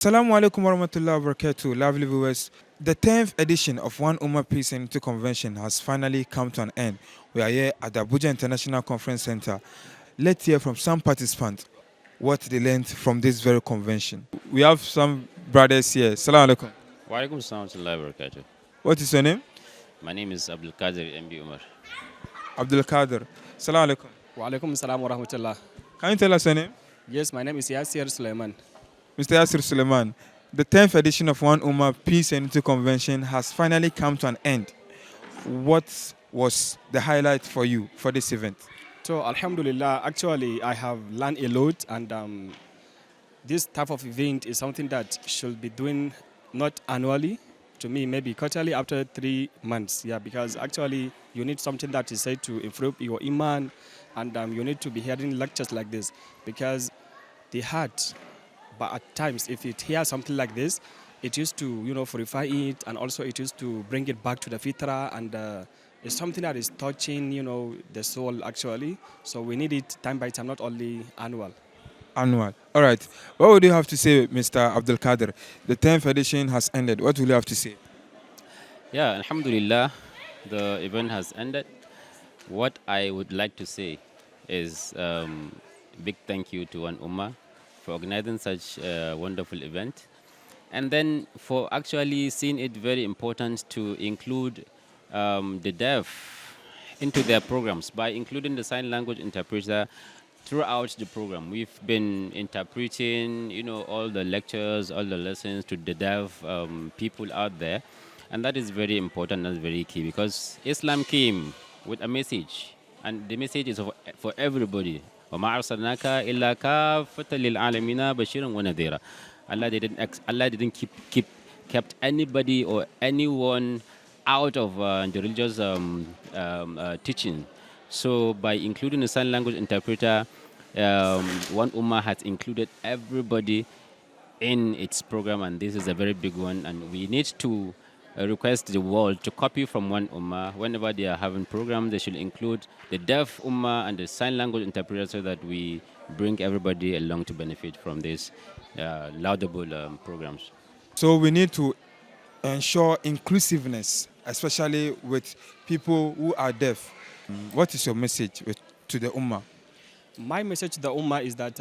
Assalamu alaikum warahmatullahi wabarakatuh, lovely viewers. The 10th edition of 1Ummah Peace and Unity Convention has finally come to an end. We are here at the Abuja International Conference Center. Let's hear from some participants what they learned from this very convention. We have some brothers here. Assalamu alaikum. Wa alaikum salam wa rahmatullahi wa barakatuh. What is your name? My name is Abdul Qadir MB Umar. Abdul Kader. Assalamu alaikum. Wa alaikum salam wa rahmatullah. Can you tell us your name? Yes, my name is Yasir Suleiman. Mr. Yasir Suleiman. The 10th edition of 1Ummah Peace and Unity Convention has finally come to an end. What was the highlight for you for this event? So, Alhamdulillah, actually, I have learned a lot, and this type of event is something that should be doing not annually, to me, maybe quarterly after 3 months. Yeah, because actually, you need something that is said to improve your Eman, and you need to be hearing lectures like this, because the heart, but at times, if it hears something like this, it used to, purify it, and also it used to bring it back to the fitra, and it's something that is touching, the soul actually. So we need it time by time, not only annual. Annual. All right. What would you have to say, Mr. Abdul Kader? The 10th edition has ended. What will you have to say? Yeah, Alhamdulillah, the event has ended. What I would like to say is big thank you to 1Ummah for organizing such a wonderful event, and then for actually seeing it very important to include the deaf into their programs by including the sign language interpreter throughout the program. We've been interpreting, all the lectures, all the lessons to the deaf people out there, and that is very important. That's very key because Islam came with a message, and the message is for everybody. وَمَا أَرْسَلْنَاكَ إِلَّا كَافَّةً لِلْعَالَمِينَ بَشِيرًا وَنَذِيرًا. Allah didn't kept anybody or anyone out of the religious teaching. So by including the sign language interpreter, 1Ummah has included everybody in its program, and this is a very big one. And we need to request the world to copy from 1Ummah. Whenever they are having programs, they should include the deaf Ummah and the sign language interpreter so that we bring everybody along to benefit from these laudable programs. So we need to ensure inclusiveness, especially with people who are deaf. What is your message to the Ummah? My message to the Ummah is that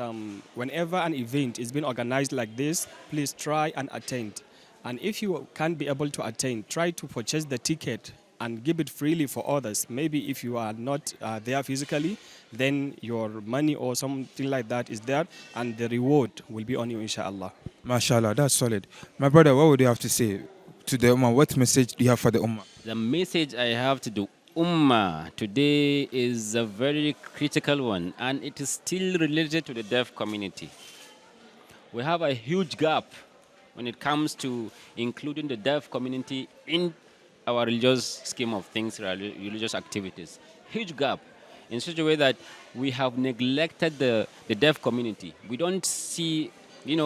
whenever an event is being organized like this, please try and attend. And if you can't be able to attend, try to purchase the ticket and give it freely for others. Maybe if you are not there physically, then your money or something like that is there, and the reward will be on you, inshallah. MashaAllah, that's solid. My brother, what would you have to say to the Ummah? What message do you have for the Ummah? The message I have to the Ummah today is a very critical one, and it is still related to the deaf community. We have a huge gap when it comes to including the deaf community in our religious scheme of things, religious activities. Huge gap in such a way that we have neglected the deaf community. We don't see,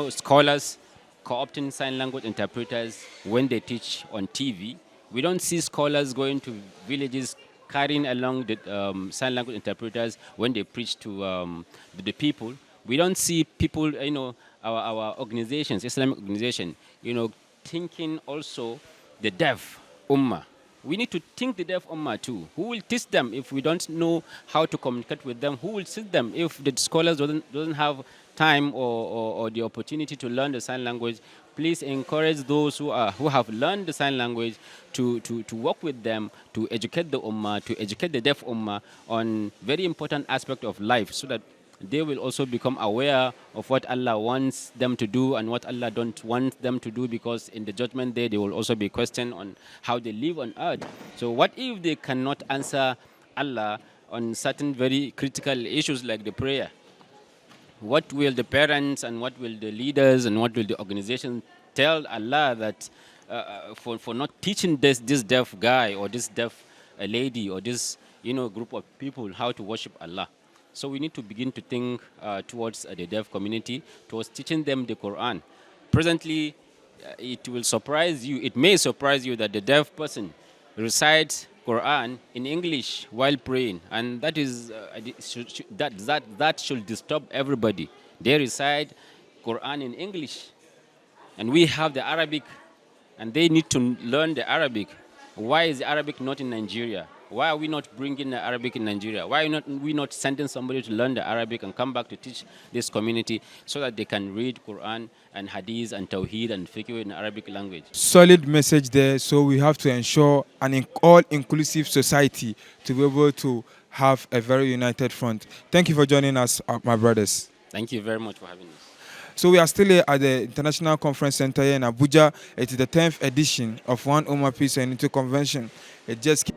scholars co-opting sign language interpreters when they teach on TV. We don't see scholars going to villages carrying along the sign language interpreters when they preach to the people. We don't see people, our organizations, Islamic organization, thinking also the deaf Ummah. We need to think the deaf Ummah too. Who will teach them if we don't know how to communicate with them? Who will teach them if the scholars doesn't have time or the opportunity to learn the sign language? Please encourage those who have learned the sign language to work with them, to educate the Ummah, to educate the deaf Ummah on very important aspect of life, so that they will also become aware of what Allah wants them to do and what Allah don't want them to do, because in the judgment day they will also be questioned on how they live on earth. So what if they cannot answer Allah on certain very critical issues like the prayer? What will the parents and what will the leaders and what will the organization tell Allah that for not teaching this deaf guy or this deaf lady or this group of people how to worship Allah? So we need to begin to think towards the deaf community, towards teaching them the Quran. Presently, it will surprise you, it may surprise you that the deaf person recites Quran in English while praying, and that is that should disturb everybody. They recite Quran in English And we have the Arabic, and they need to learn the Arabic. Why is the Arabic not in Nigeria? Why are we not bringing the Arabic in Nigeria? Why are we not sending somebody to learn the Arabic and come back to teach this community so that they can read Quran and Hadith and Tawheed and Fiqh in Arabic language? Solid message there. So we have to ensure an all-inclusive society to be able to have a very united front. Thank you for joining us, my brothers. Thank you very much for having us. So we are still here at the International Conference Center here in Abuja. It is the 10th edition of 1Ummah Peace and Unity Convention. It just